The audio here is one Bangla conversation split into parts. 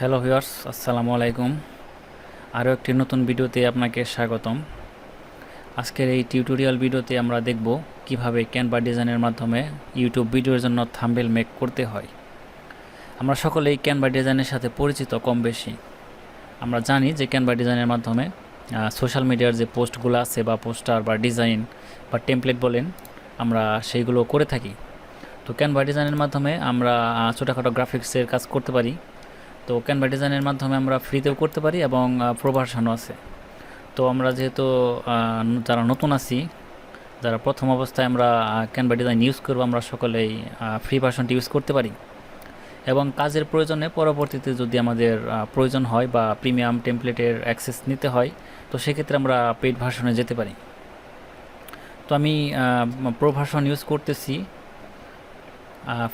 হ্যালো ভিউয়ার্স, আসসালামু আলাইকুম। আরও একটি নতুন ভিডিওতে আপনাকে স্বাগতম। আজকের এই টিউটোরিয়াল ভিডিওতে আমরা দেখব কিভাবে ক্যানভা ডিজাইনের মাধ্যমে ইউটিউব ভিডিওর জন্য থাম্বনেল মেক করতে হয়। আমরা সকলেই ক্যানভা ডিজাইনের সাথে পরিচিত কম বেশি। আমরা জানি যে ক্যানভা ডিজাইনের মাধ্যমে সোশ্যাল মিডিয়ার যে পোস্টগুলো আছে বা পোস্টার বা ডিজাইন বা টেমপ্লেট বলেন, আমরা সেইগুলো করে থাকি। তো ক্যানভা ডিজাইনের মাধ্যমে আমরা ছোটোখাটো গ্রাফিক্সের কাজ করতে পারি। তো ক্যানভা ডিজাইনের মাধ্যমে আমরা ফ্রিতেও করতে পারি এবং প্রো ভার্সনও আছে। তো আমরা যেহেতু যারা নতুন আছি, যারা প্রথম অবস্থায় আমরা ক্যানভা ডিজাইন ইউজ করবো, আমরা সকলেই ফ্রি ভার্সনটি ইউজ করতে পারি এবং কাজের প্রয়োজনে পরবর্তীতে যদি আমাদের প্রয়োজন হয় বা প্রিমিয়াম টেমপ্লেটের অ্যাক্সেস নিতে হয়, তো সেক্ষেত্রে আমরা পেইড ভার্সনে যেতে পারি। তো আমি প্রো ভার্সন ইউজ করতেছি।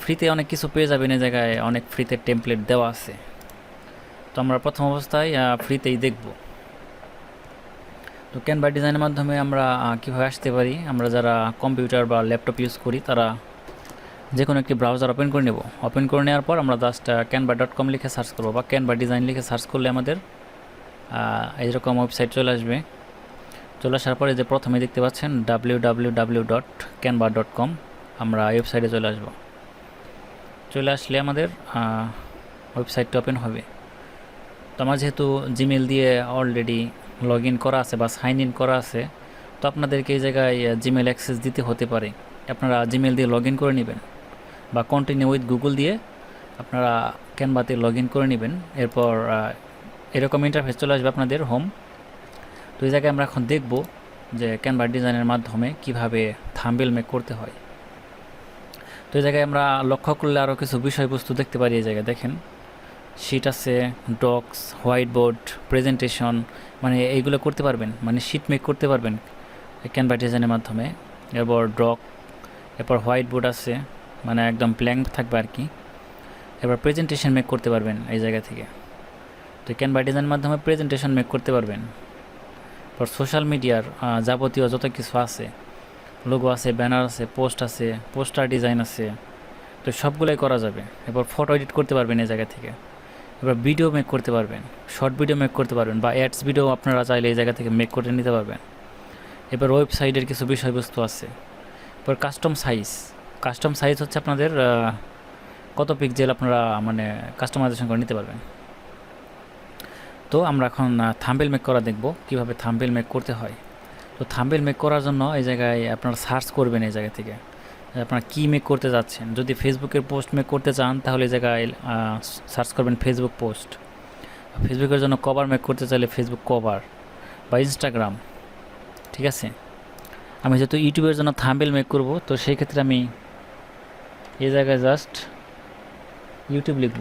ফ্রিতে অনেক কিছু পেয়ে যাবেন, এই জায়গায় অনেক ফ্রিতে টেমপ্লেট দেওয়া আছে। তো আমরা প্রথম অবস্থায় ফ্রিতেই দেখব। তো ক্যানভা ডিজাইনের মাধ্যমে আমরা কীভাবে আসতে পারি, আমরা যারা কম্পিউটার বা ল্যাপটপ ইউজ করি তারা যে কোনো একটি ব্রাউজার ওপেন করে নেব। ওপেন করে নেওয়ার পর আমরা জাস্ট canva.com লিখে সার্চ করব বা ক্যানভা ডিজাইন লিখে সার্চ করলে আমাদের এইরকম ওয়েবসাইট চলে আসবে। চলে আসার পরে যে প্রথমে দেখতে পাচ্ছেন www.canva.com, আমরা ওয়েবসাইটে চলে আসব। চলে আসলে আমাদের ওয়েবসাইটটা ওপেন হবে। তো আমার যেহেতু জিমেল দিয়ে অলরেডি লগ ইন করা আছে বা সাইন ইন করা আছে, তো আপনাদেরকে এই জায়গায় জিমেল অ্যাক্সেস দিতে হতে পারে। আপনারা জিমেল দিয়ে লগ ইন করে নেবেন বা কন্টিনিউ উইথ গুগল দিয়ে আপনারা ক্যানভাতে লগ ইন করে নেবেন। এরপর এরকম ইন্টারফেস চলে আসবে আপনাদের হোম। তো এই জায়গায় আমরা এখন দেখব যে ক্যানভা ডিজাইনের মাধ্যমে কিভাবে থাম্বনেল মেক করতে হয়। তো এই জায়গায় আমরা লক্ষ্য করলে আরও কিছু বিষয়বস্তু দেখতে পারি। এই জায়গায় দেখেন শিট আছে, ডক্স, হোয়াইট বোর্ড, প্রেজেন্টেশন, মানে এইগুলো করতে পারবেন, মানে শিট মেক করতে পারবেন ক্যানভা ডিজাইনের মাধ্যমে। এরপর এরপর হোয়াইট বোর্ড আছে, মানে একদম ব্ল্যাঙ্ক থাকবে আর কি। এবার প্রেজেন্টেশন মেক করতে পারবেন এই জায়গা থেকে। তো ক্যানভা ডিজাইনের মাধ্যমে প্রেজেন্টেশন মেক করতে পারবেন। এরপর সোশ্যাল মিডিয়ার যাবতীয় যত কিছু আছে, লোগো আছে, ব্যানার আছে, পোস্ট আছে, পোস্টার ডিজাইন আছে, তো সবগুলোই করা যাবে। এরপর ফটো এডিট করতে পারবেন এই জায়গা থেকে। এবার ভিডিও মেক করতে পারবেন, শর্ট ভিডিও মেক করতে পারবেন বা অ্যাডস ভিডিও আপনারা চাইলে এই জায়গা থেকে মেক করে নিতে পারবেন। এবার ওয়েবসাইটের কিছু বিষয়বস্তু আছে। এবার কাস্টম সাইজ হচ্ছে আপনাদের কত পিক্সেল আপনারা মানে কাস্টমাইজেশন করে নিতে পারবেন। তো আমরা এখন থাম্বনেল মেক করা দেখব, কিভাবে থাম্বনেল মেক করতে হয়। তো থাম্বনেল মেক করার জন্য এই জায়গায় আপনারা সার্চ করবেন এই জায়গা থেকে আপনারা কী মেক করতে যাচ্ছেন। যদি ফেসবুকের পোস্ট মেক করতে চান তাহলে এই জায়গায় সার্চ করবেন ফেসবুক পোস্ট। ফেসবুকের জন্য কভার মেক করতে চাইলে ফেসবুক কভার বা ইনস্টাগ্রাম, ঠিক আছে। আমি যেহেতু ইউটিউবের জন্য থাম্বনেল মেক করব, তো সেই ক্ষেত্রে আমি এই জায়গায় জাস্ট ইউটিউব লিখব।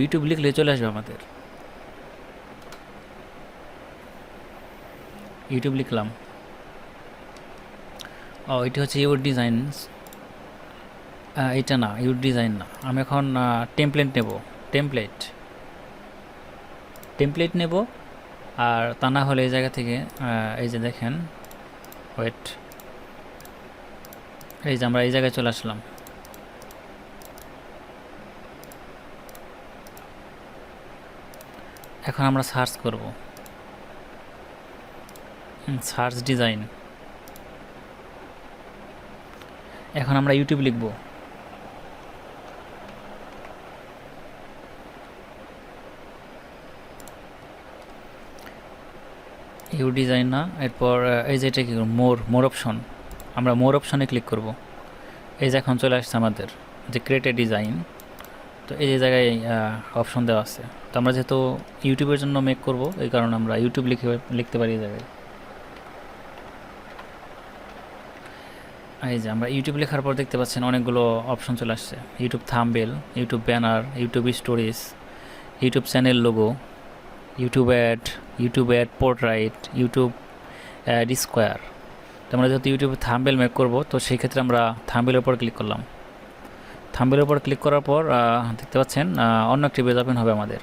ইউটিউব লিখলে চলে আসবে আমাদের। ইউটিউব লিখলাম। এটা হচ্ছে ইউর ডিজাইনস, এটা না, ইউর ডিজাইন না। আমি এখন টেমপ্লেট নেব। আর তা না হলে এই জায়গা থেকে এই যে দেখেন, ওয়েট, এই যে আমরা এই জায়গায় চলে আসলাম। এখন আমরা সার্চ করব, সার্চ ডিজাইন। এখন আমরা ইউটিউব লিখব। ইউ ডিজাইন না, এরপর এই যে এটা কি মোর অপশন, আমরা মোর অপশনে ক্লিক করব। এই যে এখন চলে আসছে আমাদের যে ক্রিয়েট এ ডিজাইন। তো এই যে জায়গায় অপশন দেওয়া আছে। তো আমরা যেহেতু ইউটিউবের জন্য মেক করব, এই কারণে আমরা ইউটিউব লিখতে পারি এই জায়গায়। এই যে আমরা ইউটিউব লেখার পর দেখতে পাচ্ছেন অনেকগুলো অপশন চলে আসছে। YouTube thumbnail, YouTube banner, YouTube stories, YouTube channel logo, YouTube ad portrait, YouTube ad square. তো আমরা যেহেতু ইউটিউবে থাম্বনেল মেক করব, তো সেই ক্ষেত্রে আমরা থাম্বনেলের উপর ক্লিক করলাম। থাম্বনেলের উপর ক্লিক করার পর দেখতে পাচ্ছেন অন্য একটি পেজ ওপেন হবে আমাদের,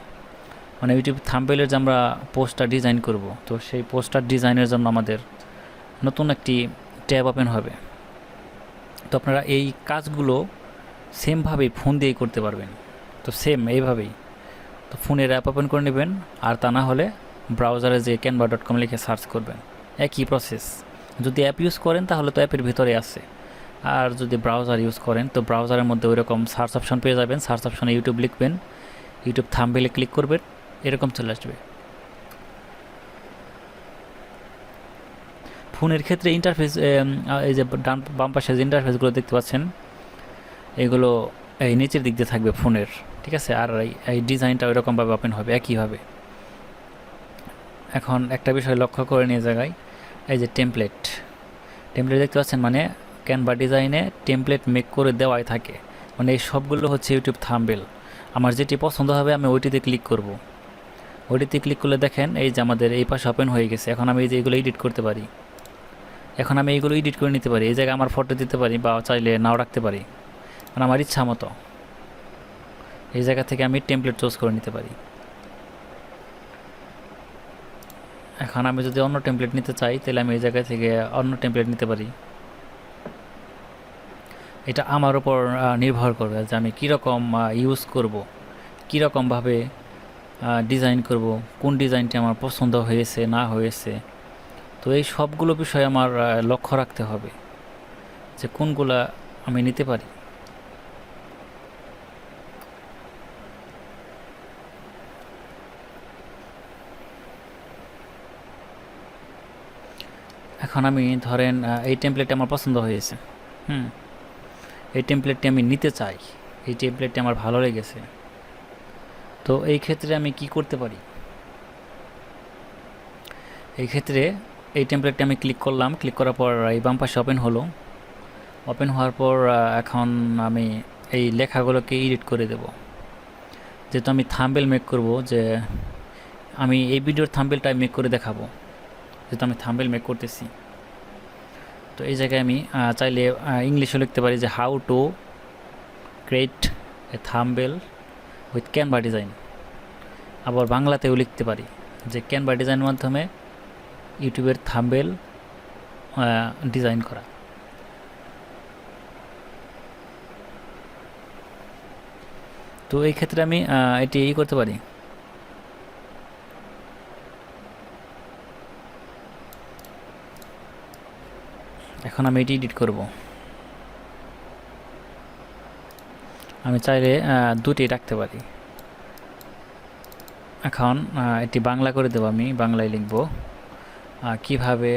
মানে ইউটিউব থাম্বনেলের যে আমরা পোস্টার ডিজাইন করব। তো সেই পোস্টার ডিজাইনের জন্য আমাদের নতুন একটি ট্যাব ওপেন হবে। তো আপনারা এই কাজগুলো সেমভাবেই ফোন দিয়েই করতে পারবেন। তো সেম এইভাবেই, তো ফোনের অ্যাপ ওপেন করে নেবেন, আর তা না হলে ব্রাউজারে যে canva.com লিখে সার্চ করবেন, একই প্রসেস। যদি অ্যাপ ইউজ করেন তাহলে তো অ্যাপের ভিতরে আছে, আর যদি ব্রাউজার ইউজ করেন তো ব্রাউজারের মধ্যে ওইরকম সার্চ অপশন পেয়ে যাবেন। সার্চ অপশনে ইউটিউব লিখবেন, ইউটিউব থাম্বনেলে ক্লিক করবেন, এরকম চলে আসবে। ফোনের ক্ষেত্রে ইন্টারফেস, এই যে বাম পাশে যে ইন্টারফেসগুলো দেখতে পাচ্ছেন, এগুলো এই নিচের দিক দিয়ে থাকবে ফোনের, ঠিক আছে। আর এই ডিজাইনটা ওইরকমভাবে ওপেন হবে একইভাবে। এখন একটা বিষয় লক্ষ্য করে নিয়ে জায়গায়, এই যে টেমপ্লেট দেখতে পাচ্ছেন, মানে ক্যানভা ডিজাইনে টেমপ্লেট মেক করে দেওয়াই থাকে, মানে এই সবগুলো হচ্ছে ইউটিউব থাম্বনেল। আমার যেটি পছন্দ হবে আমি ওইটিতে ক্লিক করব। ওইটিতে ক্লিক করলে দেখেন এই যে আমাদের এই পাশে ওপেন হয়ে গেছে। এখন আমি এই যে এগুলো এডিট করতে পারি, এখন আমি এইগুলো এডিট করে নিতে পারি। এই জায়গায় আমার ফটো দিতে পারি বা চাইলে নাও রাখতে পারি, মানে আমার ইচ্ছা মতো এই জায়গা থেকে আমি টেমপ্লেট চুজ করে নিতে পারি। এখন আমি যদি অন্য টেমপ্লেট নিতে চাই তাহলে আমি এই জায়গা থেকে অন্য টেমপ্লেট নিতে পারি। এটা আমার উপর নির্ভর করবে যে আমি কীরকম ইউজ করব, কীরকমভাবে ডিজাইন করব, কোন ডিজাইনটি আমার পছন্দ হয়েছে না হয়েছে। তো এই সবগুলো বিষয় আমার লক্ষ্য রাখতে হবে যে কোনগুলা আমি নিতে পারি। এখন আমি ধরেন এই টেমপ্লেটটি আমার পছন্দ হয়েছে, এই টেমপ্লেটটি আমি নিতে চাই, এই টেমপ্লেটটি আমার ভালো লেগেছে। তো এই ক্ষেত্রে আমি কি করতে পারি? এই ক্ষেত্রে এই টেমপ্লেটটি আমি ক্লিক করলাম, ক্লিক করার পর এই বাম পাশে ওপেন হলো। ওপেন হওয়ার পর এখন আমি এই লেখাগুলোকে এডিট করে দেব। যেহেতু আমি থাম্বনেল মেক করব, যে আমি এই ভিডিওর থাম্বনেলটা মেক করে দেখাবো, যেহেতু আমি থাম্বনেল মেক করতেছি। তো এই জায়গায় আমি চাইলে ইংলিশও লিখতে পারি যে how to create a thumbnail with Canva design. আবার বাংলাতেও লিখতে পারি যে ক্যানভা ডিজাইনের মাধ্যমে ইউটিউবের থাম্বনেল ডিজাইন করা। তো এই ক্ষেত্রে আমি এটি করতে পারি। এখন আমি এটি এডিট করব। আমি চাইলে দুটি রাখতে পারি। এখন এটি বাংলা করে দেব, আমি বাংলায় লিখব কিভাবে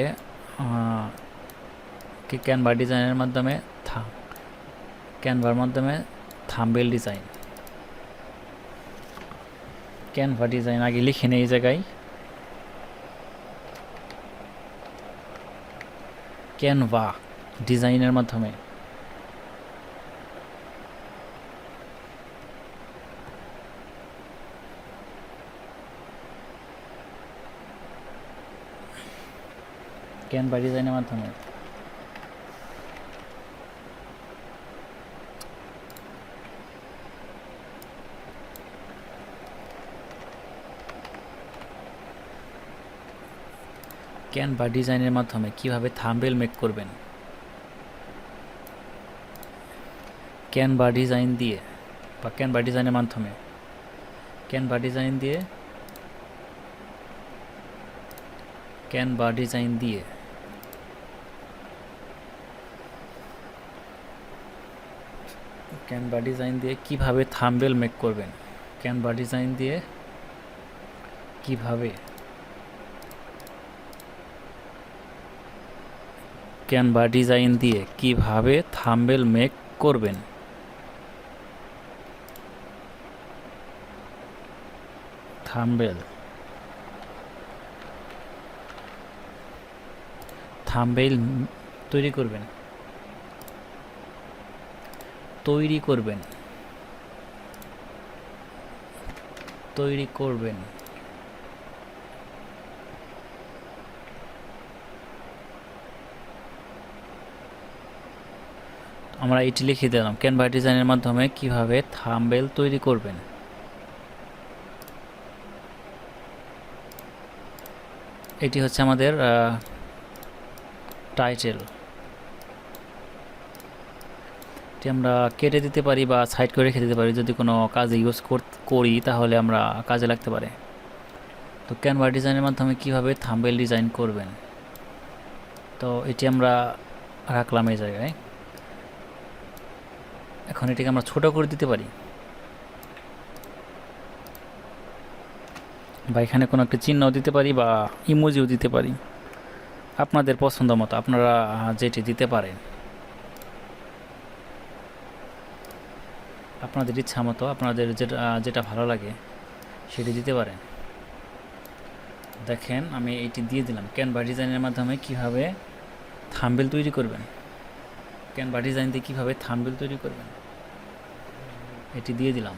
ক্যানভা ডিজাইনের মাধ্যমে ক্যানভার মাধ্যমে থাম্বনেল ডিজাইন। ক্যানভা ডিজাইন আগে লিখে নেই এই জায়গায়, ক্যানভা ডিজাইনের মাধ্যমে ক্যানভা ডিজাইনের মাধ্যমে ক্যানভা ডিজাইনের মাধ্যমে কিভাবে থাম্বনেল মেক করবেন। ক্যানভা ডিজাইন দিয়ে বা ক্যানভা ডিজাইনের মাধ্যমে ক্যানভা ডিজাইন দিয়ে ক্যানভা ডিজাইন দিয়ে ক্যানভা ডিজাইন দিয়ে কিভাবে থাম্বনেল মেক করবেন। ক্যানভা ডিজাইন দিয়ে কিভাবে ক্যানভা ডিজাইন দিয়ে কিভাবে থাম্বনেল মেক করবেন। থাম্বনেল তৈরি করবেন তৈরি করবেন তৈরি করবেন আমরা এটি লিখে দিলাম, ক্যানভা ডিজাইনের মাধ্যমে কিভাবে থাম্বনেল তৈরি করবেন। এটি হচ্ছে আমাদের টাইটেল। এটি আমরা কেটে দিতে পারি বা সাইড করে রেখে দিতে পারি, যদি কোনো কাজে ইউজ করি তাহলে আমরা কাজে লাগতে পারে। তো ক্যানভা ডিজাইনের মাধ্যমে কিভাবে থাম্বনেল ডিজাইন করবেন, তো এটি আমরা রাখলাম এই জায়গায়। এখন এটিকে আমরা ছোট করে দিতে পারি, বা এখানে কোনো একটা চিহ্ন দিতে পারি বা ইমোজিও দিতে পারি, আপনাদের পছন্দ মতো আপনারা যেটি দিতে পারেন, আপনাদের ইচ্ছা মতো আপনাদের যেটা ভালো লাগে সেটি দিতে পারেন। দেখেন আমি এটি দিয়ে দিলাম। ক্যানভা ডিজাইনের মাধ্যমে কিভাবে থাম্বনেল তৈরি করবেন, ক্যানভা ডিজাইন দিয়ে কীভাবে থাম্বনেল তৈরি করবেন এটি দিয়ে দিলাম।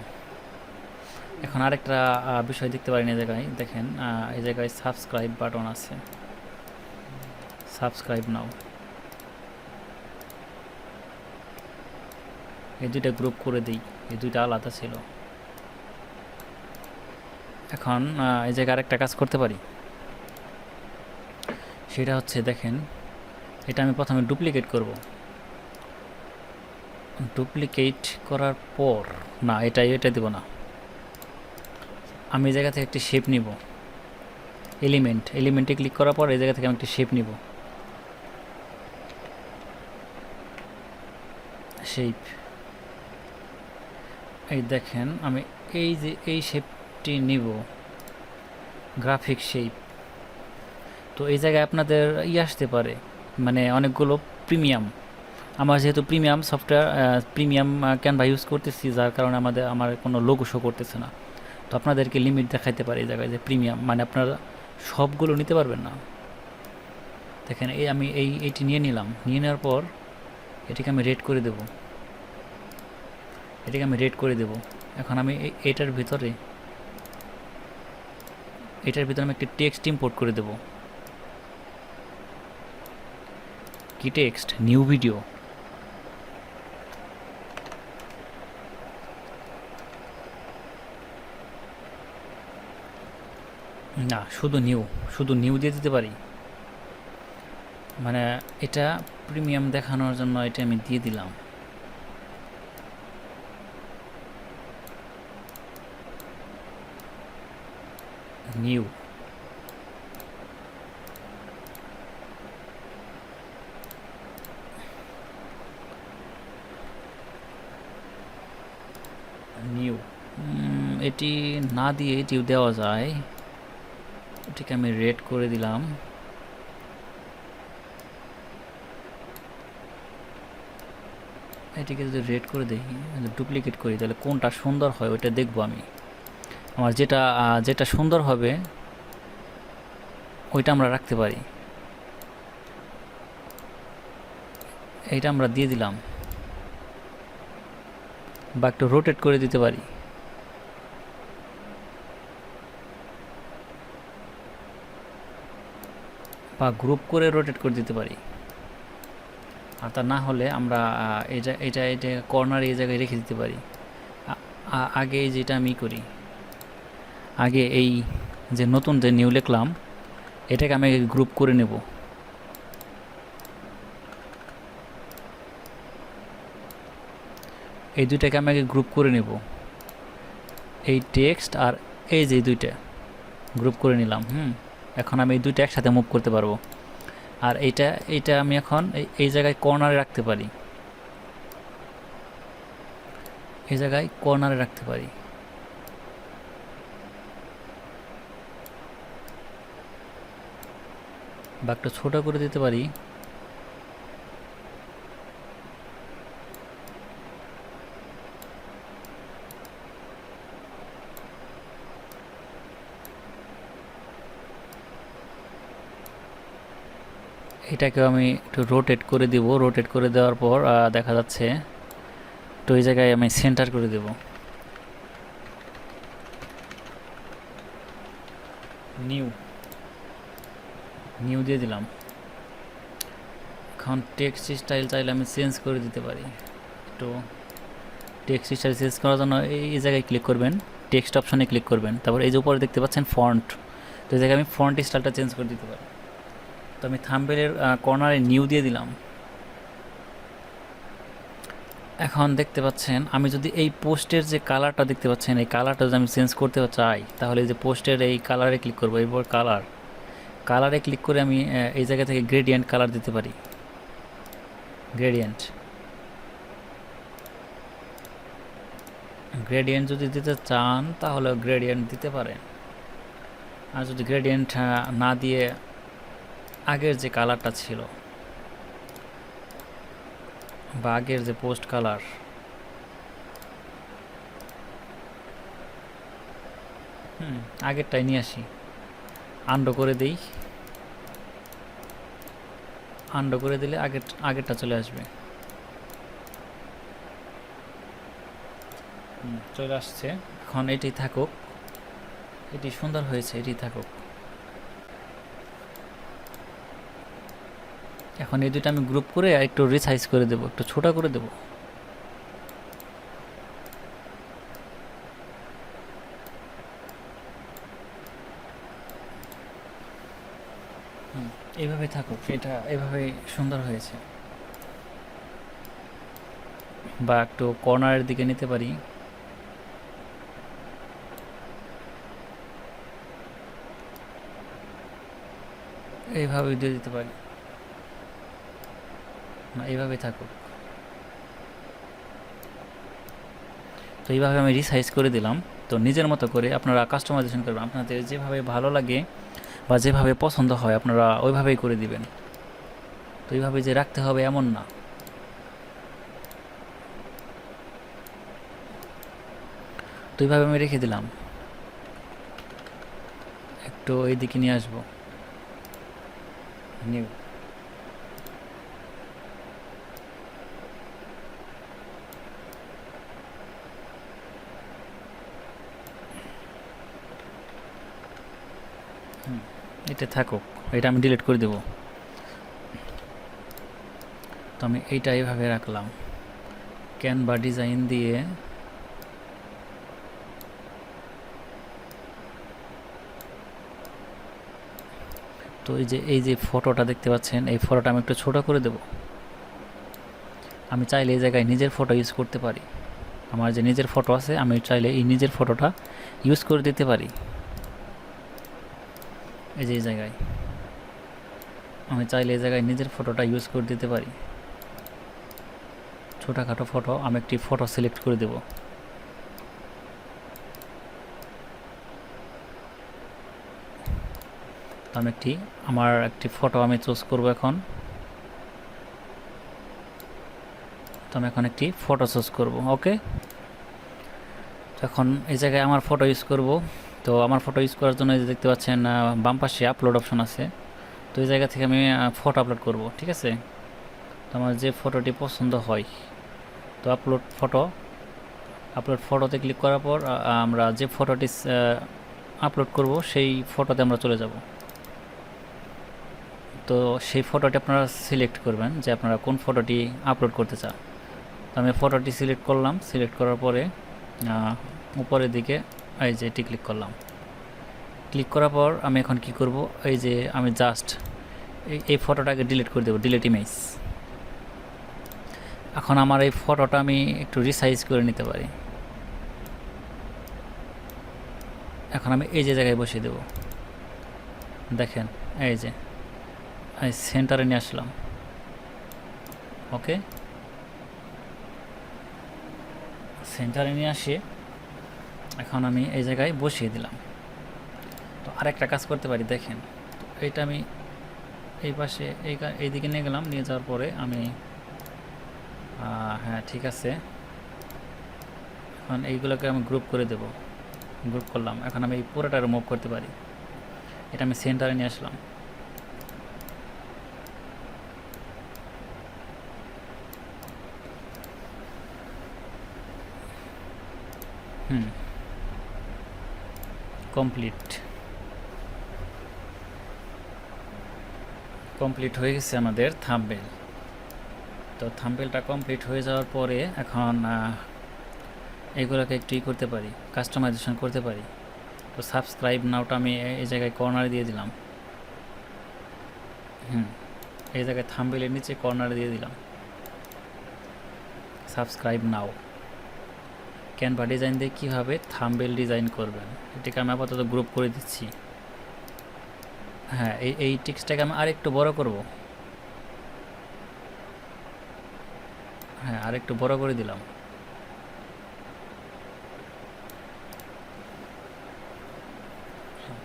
এখন আরেকটা বিষয় দেখতে পারেন এই জায়গায়, দেখেন এই জায়গায় সাবস্ক্রাইব বাটন আছে, সাবস্ক্রাইব নাও। এই দুইটা গ্রুপ করে দিই, এই দুইটা আলাদা ছিল। এখন এই জায়গায় আরেকটা কাজ করতে পারি, সেটা হচ্ছে দেখেন এটা আমি প্রথমে ডুপ্লিকেট করব। ডুপ্লিকেট করার পর না, এটা দেব না, আমি এই জায়গা থেকে একটি শেপ নিব। এলিমেন্টে ক্লিক করার পর এই জায়গা থেকে আমি একটি শেপ নিব, শেপ। এই দেখেন আমি এই শেপটি নিব, গ্রাফিক শেপ। তো এই জায়গায় আপনাদের আসতে পারে, মানে অনেকগুলো প্রিমিয়াম। আমার যেহেতু premium software, premium Canva use করতেছি, যার কারণে আমার কোনো লোগো শো করতেছে না। তো আপনাদেরকে লিমিট দেখাইতে পারে এই জায়গায় যে প্রিমিয়াম, মানে আপনারা সবগুলো নিতে পারবেন না। দেখেন আমি এইটি নিয়ে নিলাম, নিয়ে নেওয়ার পর এটিকে আমি রেড করে দেব, এখন আমি এটার ভিতরে আমি একটি টেক্সট ইম্পোর্ট করে দেব। কি টেক্সট? New video. না, শুধু নিউ দিয়ে দিতে পারি, মানে এটা প্রিমিয়াম দেখানোর জন্য এটা আমি দিয়ে দিলাম। নিউ, এটি না দিয়ে এটিও দেওয়া যায়। এটিকে আমি রেড করে দিলাম। এটিকে যদি রেড করে দিই, ডুপ্লিকেট করি, তাহলে কোনটা সুন্দর হয় ওইটা দেখবো আমি। আমার যেটা সুন্দর হবে ওইটা আমরা রাখতে পারি। এইটা আমরা দিয়ে দিলাম, বা একটু রোটেট করে দিতে পারি, বা গ্রুপ করে রোটেট করে দিতে পারি। আর তা না হলে আমরা এটা কর্নার এই জায়গায় রেখে দিতে পারি। আগে যেটা আমি করি, আগে এই যে নতুন যে নিউ লিখলাম এটাকে আমি গ্রুপ করে নেব। এই দুইটাকে আমি আগে গ্রুপ করে নেব, এই টেক্সট আর এই যে দুইটা গ্রুপ করে নিলাম। এখন আমি এই দুইটা একসাথে মুভ করতে পারবো। আর এইটা আমি এখন এই জায়গায় কর্নারে রাখতে পারি, এই জায়গায় কর্নারে রাখতে পারি। বা একটু ছোট করে দিতে পারি। এটাকেও আমি একটু রোটেট করে দিব। রোটেট করে দেওয়ার পর দেখা যাচ্ছে তো এই জায়গায় আমি সেন্টার করে দেব। নিউ দিয়ে দিলাম। এখন টেক্সট স্টাইল চাইলে আমি চেঞ্জ করে দিতে পারি। তো টেক্সট স্টাইল চেঞ্জ করার জন্য এই জায়গায় ক্লিক করবেন, টেক্সট অপশনে ক্লিক করবেন, তারপর এই যে উপরে দেখতে পাচ্ছেন ফন্ট, তো এই জায়গায় আমি ফন্ট স্টাইলটা চেঞ্জ করে দিতে পারি। তো আমি থাম্বনেলের কর্নারে নিউ দিয়ে দিলাম। এখন দেখতে পাচ্ছেন আমি যদি এই পোস্টের যে কালারটা দেখতে পাচ্ছেন এই কালারটা যদি আমি চেঞ্জ করতে চাই তাহলে এই যে পোস্টের এই কালারে ক্লিক করবো, এরপর কালারে ক্লিক করে আমি এই জায়গা থেকে গ্রেডিয়েন্ট কালার দিতে পারি। গ্রেডিয়েন্ট যদি দিতে চান তাহলে গ্রেডিয়েন্ট দিতে পারেন, আর যদি গ্রেডিয়েন্ট না দিয়ে আগের যে কালারটা ছিল বা আগের যে পোস্ট কালার, আগেরটাই নিয়ে আসি, আন্ডো করে দিই, আন্ডো করে দিলে আগেরটা চলে আসবে। চলে আসছে। এখন এটি থাকুক, এটি সুন্দর হয়েছে, এটি থাকুক। এখন এই দুটো আমি গ্রুপ করে একটু রিসাইজ করে দেব, একটু ছোট করে দেব। এইভাবে থাকুক, এটা এভাবে সুন্দর হয়েছে। বা একটু কর্নারের দিকে নিতে পারি। এইভাবে দিয়ে দিতে পারি, না এইভাবে থাকুক। তো এইভাবে আমি রিসাইজ করে দিলাম। তো নিজের মতো করে আপনারা কাস্টমাইজেশন করবেন, আপনাদের যেভাবে ভালো লাগে বা যেভাবে পছন্দ হয় আপনারা ওইভাবেই করে দিবেন। তো এইভাবে যে রাখতে হবে এমন না। তো এইভাবে আমি রেখে দিলাম, একটু এইদিকে নিয়ে আসবো। নিউ এটা থাকুক, এটা আমি ডিলিট করে দেব। তো আমি এইটা এইভাবে রাখলাম, ক্যানভা ডিজাইন দিয়ে তো এই যে ফটোটা দেখতে পাচ্ছেন, এই ফটোটা আমি একটু ছোট করে দেব। আমি চাইলে এই জায়গায় নিজের ফটো ইউজ করতে পারি। আমার যে নিজের ফটো আছে আমি চাইলে এই নিজের ফটোটা ইউজ করে দিতে পারি। এই যে এই জায়গায় আমি চাইলে এই জায়গায় নিজের ফটোটা ইউজ করে দিতে পারি। ছোটোখাটো ফটো, আমি একটি ফটো সিলেক্ট করে দেব। তো আমি আমার একটি ফটো আমি চুজ করব এখন। তো আমি এখন একটি ফটো চুজ করব। ওকে, এখন এই জায়গায় আমার ফটো ইউজ করব। তো আমার ফটো ইউজ করার জন্য দেখতে পাচ্ছেন বাম পাশে আপলোড অপশন আছে। তো এই জায়গা থেকে আমি ফটো আপলোড করব। ঠিক আছে, তো আমার যে ফটোটি পছন্দ হয়, তো আপলোড ফটোতে ক্লিক করার পর আমরা যে ফটোটি আপলোড করব সেই ফটোতে আমরা চলে যাব। তো সেই ফটোটি আপনারা সিলেক্ট করবেন যে আপনারা কোন ফটোটি আপলোড করতে চান। তো আমি ফটোটি সিলেক্ট করলাম, সিলেক্ট করার পরে উপরের দিকে এই যে এটি ক্লিক করলাম। ক্লিক করার পর আমি এখন কি করব, এই যে আমি জাস্ট এই ফটোটাকে ডিলিট করে দেবো, ডিলিট ইমেজ। এখন আমার এই ফটোটা আমি একটু রিসাইজ করে নিতে পারি। এখন আমি এই যে জায়গায় বসিয়ে দেব, দেখেন এই যে সেন্টারে নিয়ে আসলাম। ওকে, সেন্টারে নিয়ে আসি, এখন আমি এই জায়গায় বসিয়ে দিলাম। তো আরেকটা কাজ করতে পারি, দেখেন তো এইটা আমি এই পাশে এইদিকে নিয়ে গেলাম, নিয়ে যাওয়ার পরে আমি হ্যাঁ ঠিক আছে, এখন এইগুলোকে আমি গ্রুপ করে দেব। গ্রুপ করলাম, এখন আমি এই পুরোটা রিমুভ করতে পারি। এটা আমি সেন্টারে নিয়ে আসলাম। কমপ্লিট হয়ে গেছে আমাদের থাম্বনেল। তো থাম্বনেলটা কমপ্লিট হয়ে যাওয়ার পরে এখন এইগুলোকে একটু করতে পারি, কাস্টমাইজেশন করতে পারি। তো সাবস্ক্রাইব নাওটা আমি এই জায়গায় কর্নারে দিয়ে দিলাম। এই জায়গায় থাম্বনেলের নিচে কর্নারে দিয়ে দিলাম। সাবস্ক্রাইব নাও। ক্যানভা ডিজাইন দিয়ে কীভাবে থাম্বনেল ডিজাইন করবেন এটাকে আমি আপাতত গ্রুপ করে দিচ্ছি। হ্যাঁ, এই টেক্সটটাকে আমি আরেকটু বড় করব। হ্যাঁ, আরেকটু বড় করে দিলাম।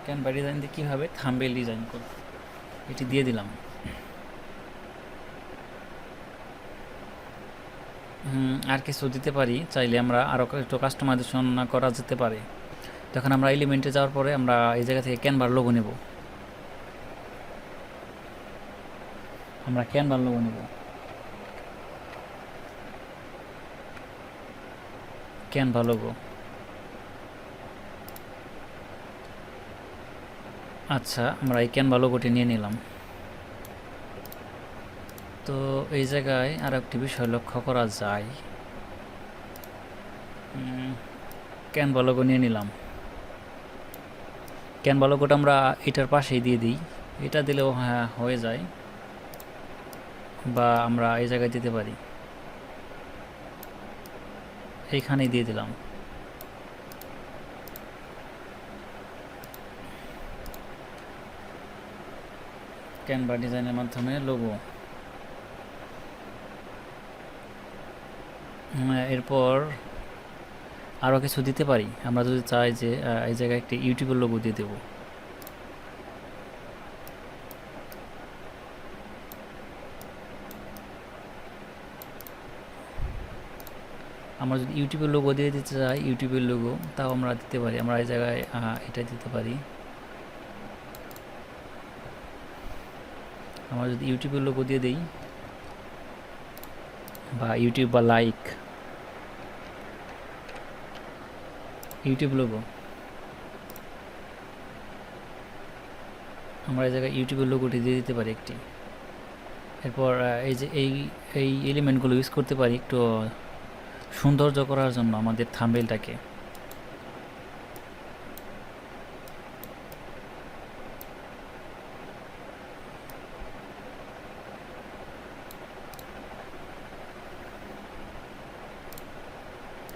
ক্যানভা ডিজাইন দিয়ে কীভাবে থাম্বনেল ডিজাইন করব এটি দিয়ে দিলাম। আর কিছু দিতে পারি, চাইলে আমরা আরও একটু কাস্টমাইজেশন করা যেতে পারে। তখন আমরা এলিমেন্টে যাওয়ার পরে আমরা এই জায়গা থেকে ক্যানভার লোগো নেব। আমরা ক্যানভার লোগো নেব, ক্যানভা লোগো। আচ্ছা, আমরা এই ক্যানভা লোগোটি নিয়ে নিলাম। তো এই জায়গায় আর একটি বিষয় লক্ষ্য করা যায়, ক্যানভা লোগো নিয়ে নিলাম। ক্যানভা লোগোটা আমরা এটার পাশেই দিয়ে দিই, এটা দিলেও হ্যাঁ হয়ে যায়, বা আমরা এই জায়গায় দিতে পারি, এইখানেই দিয়ে দিলাম। ক্যানভা ডিজাইনের মাধ্যমে লোগো। এরপর আরও কিছু দিতে পারি, আমরা যদি চাই যে এই জায়গায় একটি ইউটিউবের লোগো দিয়ে দেব। আমরা যদি ইউটিউবের লোগো দিয়ে দিতে চাই, ইউটিউবের লোগো, তাও আমরা দিতে পারি। আমরা এই জায়গায় এটা দিতে পারি। আমরা যদি ইউটিউবের লোগো দিয়ে দিই, বা ইউটিউব বা লাইক, ইউটিউব লোগো, আমরা এই জায়গায় ইউটিউবের লোগোটি দিয়ে দিতে পারি একটি। এরপর এই যে এই এলিমেন্টগুলো ইউজ করতে পারি একটু সৌন্দর্য করার জন্য আমাদের থাম্বনেলটাকে।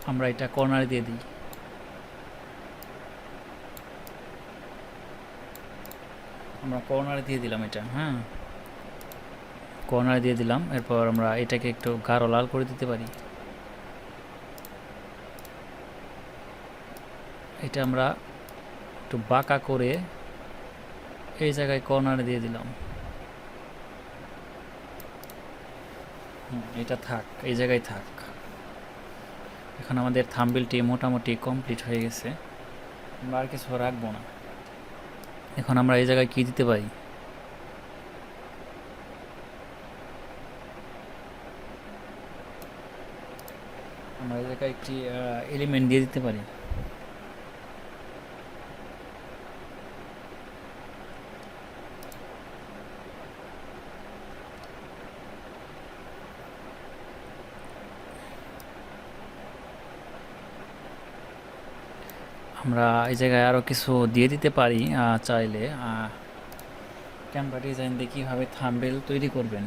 আমরা এটা কর্নারে দিয়ে দিই। আমরা কর্নারে দিয়ে দিলাম এটা। হ্যাঁ, কর্নারে দিয়ে দিলাম। এরপর আমরা এটাকে একটু গাঢ় লাল করে দিতে পারি। এটা আমরা একটু বাঁকা করে এই জায়গায় কর্নারে দিয়ে দিলাম। এটা থাক, এই জায়গায় থাক। এখন আমাদের থাম্বনেলটি মোটামুটি কমপ্লিট হয়ে গেছে, আমরা আর কিছু রাখবো না। এখন আমরা এই জায়গায় কি দিতে পারি, আমরা এই জায়গায় একটি এলিমেন্ট দিয়ে দিতে পারি। আমরা এই জায়গায় আরও কিছু দিয়ে দিতে পারি চাইলে। ক্যানভা ডিজাইন দিয়ে কীভাবে থাম্বনেল তৈরি করবেন,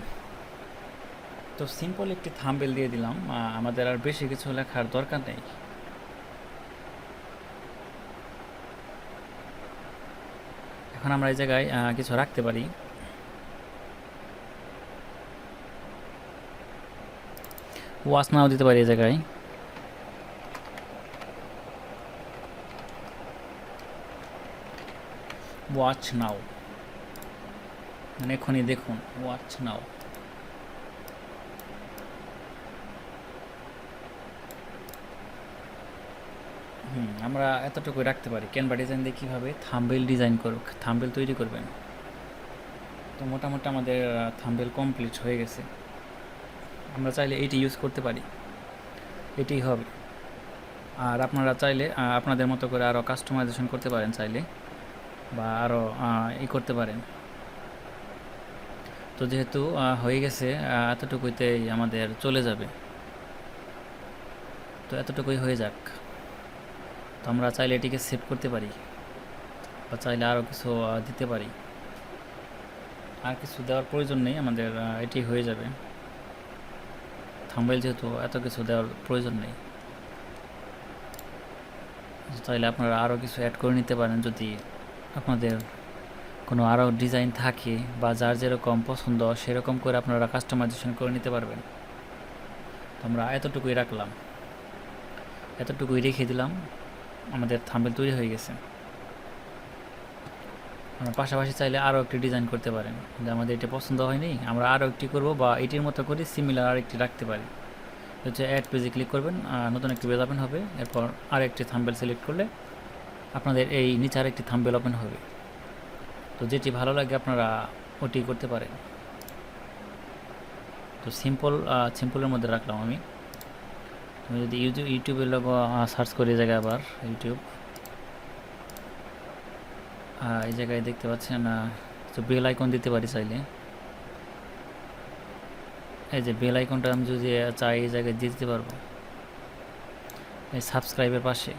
তো সিম্পল একটি থাম্বনেল দিয়ে দিলাম, আমাদের আর বেশি কিছু লেখার দরকার নেই। এখন আমরা এই জায়গায় কিছু রাখতে পারি। ওয়াচ নাও দিতে পারি এই জায়গায়। ওয়াচ নাও মানে এখনই দেখুন, ওয়াচ নাও। আমরা এতটুকুই রাখতে পারি। ক্যানভা ডিজাইন দিয়ে কীভাবে থাম্বনেল ডিজাইন করুক, থাম্বনেল তৈরি করবেন। তো মোটামুটি আমাদের থাম্বনেল কমপ্লিট হয়ে গেছে। আমরা চাইলে এইটি ইউজ করতে পারি, এটিই হবে। আর আপনারা চাইলে আপনাদের মতো করে আরও কাস্টমাইজেশন করতে পারেন চাইলে, বা আরও করতে পারেন। তো যেহেতু হয়ে গেছে, এতটুকুইতেই আমাদের চলে যাবে। তো এতটুকুই হয়ে যাক। তো আমরা চাইলে এটিকে সেভ করতে পারি, বা চাইলে আরও কিছু দিতে পারি। আর কিছু দেওয়ার প্রয়োজন নেই, আমাদের এটি হয়ে যাবে। থাম্বনেল যেহেতু এত কিছু দেওয়ার প্রয়োজন নেই, তাইলে আপনারা আরও কিছু অ্যাড করে নিতে পারেন যদি আপনাদের কোনো আরও ডিজাইন থাকে বা যার যেরকম পছন্দ সেরকম করে আপনারা কাস্টমাইজেশন করে নিতে পারবেন। তো আমরা এতটুকুই রাখলাম, এতটুকুই রেখে দিলাম, আমাদের থাম্বনেল তৈরি হয়ে গেছে। আমরা পাশাপাশি চাইলে আরও একটি ডিজাইন করতে পারেন, যে আমাদের এটা পছন্দ হয়নি আমরা আরও একটি করব, বা এটির মতো করে সিমিলার আরেকটি রাখতে পারি। হচ্ছে অ্যাড পেজে ক্লিক করবেন, নতুন একটি পেজ ওপেন হবে, এরপর আরেকটি থাম্বনেল সিলেক্ট করলে আপনাদের এই নিচে আরেকটি থাম্বনেল ওপেন হবে। তো যেটি ভালো লাগে আপনারা ওটি করতে পারেন। তো সিম্পলের মধ্যে রাখলাম আমি যদি ইউটিউবের লোগো সার্চ করি জায়গায়, আবার ইউটিউব এই জায়গায় দেখতে পাচ্ছেন, তো বেল আইকন দিতে পারি চাইলে। এই যে বেল আইকনটা আমি যদি চাই এই জায়গায় দিয়ে দিতে পারবো, এই সাবস্ক্রাইবের পাশে।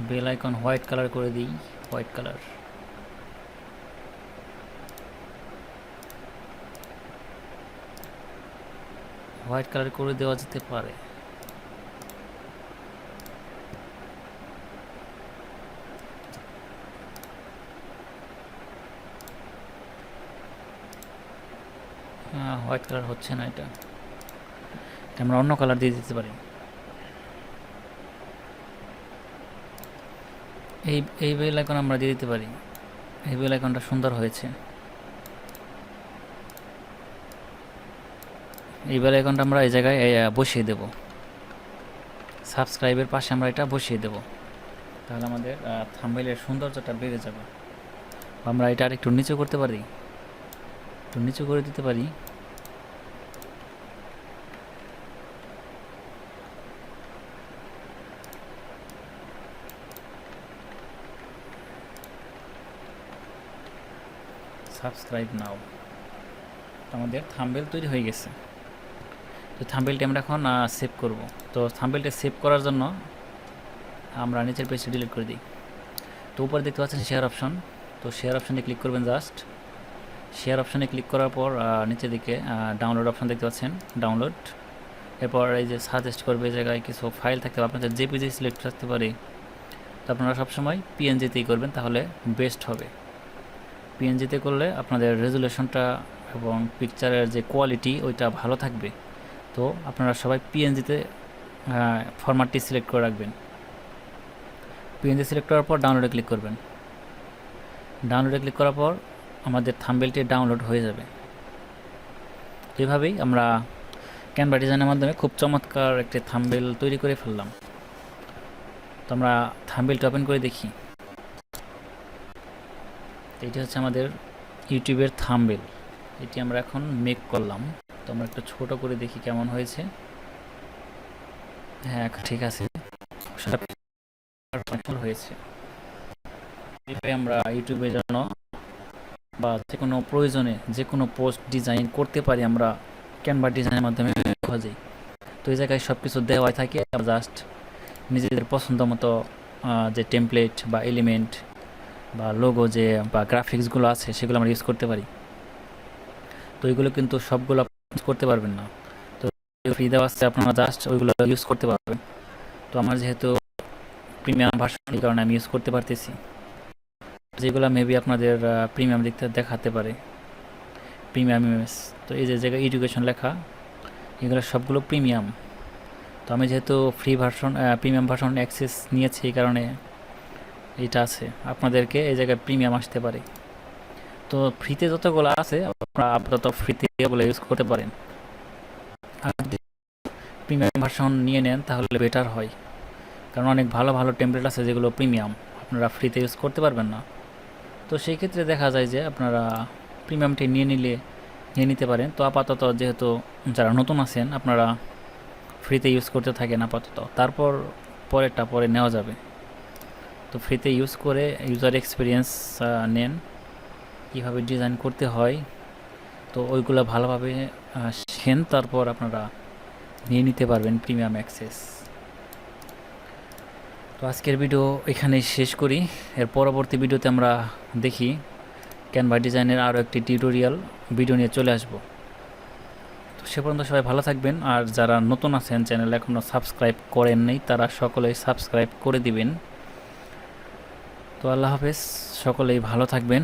বেল আইকন হোয়াইট কালার করে দিই, হোয়াইট কালার। হোয়াইট কালার করে দেওয়া যেতে পারে। হোয়াইট কালার হচ্ছে না, এটা আমরা অন্য কালার দিয়ে দিতে পারি। এই বেল আইকন আমরা দিয়ে দিতে পারি, এই বেল আইকনটা সুন্দর হয়েছে। এই বেল আইকনটা আমরা এই জায়গায় বসিয়ে দেব, সাবস্ক্রাইবের পাশে আমরা এটা বসিয়ে দেব, তাহলে আমাদের থাম্বনেলের সৌন্দর্যটা বেড়ে যাবে। আমরা এটা আর একটু নিচু করতে পারি, একটু নিচু করে দিতে পারি। সাবস্ক্রাইব নাও। আমাদের থাম্বনেল তৈরি হয়ে গেছে। তো থাম্বনেলটি আমরা এখন সেভ করব। তো থাম্বনেলটা সেভ করার জন্য আমরা নিচের পেজটি ডিলিট করে দিই। তো উপরে দেখতে পাচ্ছেন শেয়ার অপশন, তো শেয়ার অপশানে ক্লিক করবেন। জাস্ট শেয়ার অপশানে ক্লিক করার পর নিচের দিকে ডাউনলোড অপশান দেখতে পাচ্ছেন, ডাউনলোড। এরপর এই যে সাজেস্ট করবে এই জায়গায় কিছু ফাইল থাকতে পারে, আপনাদের জেপিজি সিলেক্ট থাকতে পারে। তো আপনারা সবসময় পিএনজিতেই করবেন, তাহলে বেস্ট হবে। পিএনজিতে করলে আপনাদের রেজুলেশনটা এবং পিকচারের যে কোয়ালিটি ওইটা ভালো থাকবে। তো আপনারা সবাই পিএনজিতে ফরম্যাটটি সিলেক্ট করে রাখবেন। পিএনজি সিলেক্ট করার পর ডাউনলোডে ক্লিক করবেন। ডাউনলোডে ক্লিক করার পর আমাদের থাম্বনেলটি ডাউনলোড হয়ে যাবে। তো এইভাবেই আমরা ক্যানভা ডিজাইনের মাধ্যমে খুব চমৎকার একটি থাম্বনেল তৈরি করে ফেললাম। তো আমরা থাম্বনেলটা ওপেন করে দেখি। এটি হচ্ছে আমাদের ইউটিউবের থাম্বনেল, এটি আমরা এখন মেক করলাম। তো আমরা একটু ছোট করে দেখি কেমন হয়েছে। হ্যাঁ ঠিক আছে, হয়েছে। আমরা ইউটিউবের জন্য বা যে কোনো প্রয়োজনে যে কোনো পোস্ট ডিজাইন করতে পারি আমরা ক্যানভা ডিজাইনের মাধ্যমে সহজেই। তো এই জায়গায় সব কিছু দেওয়াই থাকে, আমরা জাস্ট নিজেদের পছন্দ মতো যে টেমপ্লেট বা এলিমেন্ট বা লোগো যে বা গ্রাফিক্সগুলো আছে সেগুলো আমরা ইউজ করতে পারি। তো এইগুলো কিন্তু সবগুলো ইউজ করতে পারবেন না, তো ফ্রি দেওয়া আছে, আপনারা জাস্ট ওইগুলো ইউজ করতে পারবেন। তো আমার যেহেতু প্রিমিয়াম ভার্সন, এই কারণে আমি ইউজ করতে পারতেছি। যেগুলো মেবি আপনাদের প্রিমিয়াম দেখাতে পারে, প্রিমিয়াম ইমেজ। তো এই যে জায়গায় এডুকেশন লেখা, এগুলো সবগুলো প্রিমিয়াম। তো আমি যেহেতু free version premium version access নিয়েছি, এই কারণে এটা আছে। আপনাদেরকে এই জায়গায় প্রিমিয়াম আসতে পারে। তো ফ্রিতে যতগুলো আছে আপনারা আপাতত ফ্রিতে এগুলো ইউজ করতে পারেন। আর যদি প্রিমিয়াম ভার্সন নিয়ে নেন তাহলে বেটার হয়, কারণ অনেক ভালো ভালো টেমপ্লেট আছে যেগুলো প্রিমিয়াম আপনারা ফ্রিতে ইউজ করতে পারবেন না। তো সেই ক্ষেত্রে দেখা যায় যে আপনারা প্রিমিয়ামটি নিয়ে নিতে পারেন। তো আপাতত যেহেতু যারা নতুন আছেন আপনারা ফ্রিতে ইউজ করতে থাকেন আপাতত, তারপর পরেরটা পরে নেওয়া যাবে। তো ফ্রিতে ইউজ করে ইউজার এক্সপিরিয়েন্স নেন, কীভাবে ডিজাইন করতে হয়, তো ওইগুলো ভালোভাবে শিখেন, তারপর আপনারা নিয়ে নিতে পারবেন প্রিমিয়াম অ্যাক্সেস। তো আজকের ভিডিও এখানেই শেষ করি। এর পরবর্তী ভিডিওতে আমরা দেখি ক্যানভা ডিজাইনের আরও একটি টিউটোরিয়াল ভিডিও নিয়ে চলে আসব। তো সে পর্যন্ত সবাই ভালো থাকবেন, আর যারা নতুন আছেন চ্যানেল এখনও সাবস্ক্রাইব করেন নাই তারা সকলেই সাবস্ক্রাইব করে দিবেন। তো আল্লাহ হাফেজ, সকলেই ভালো থাকবেন।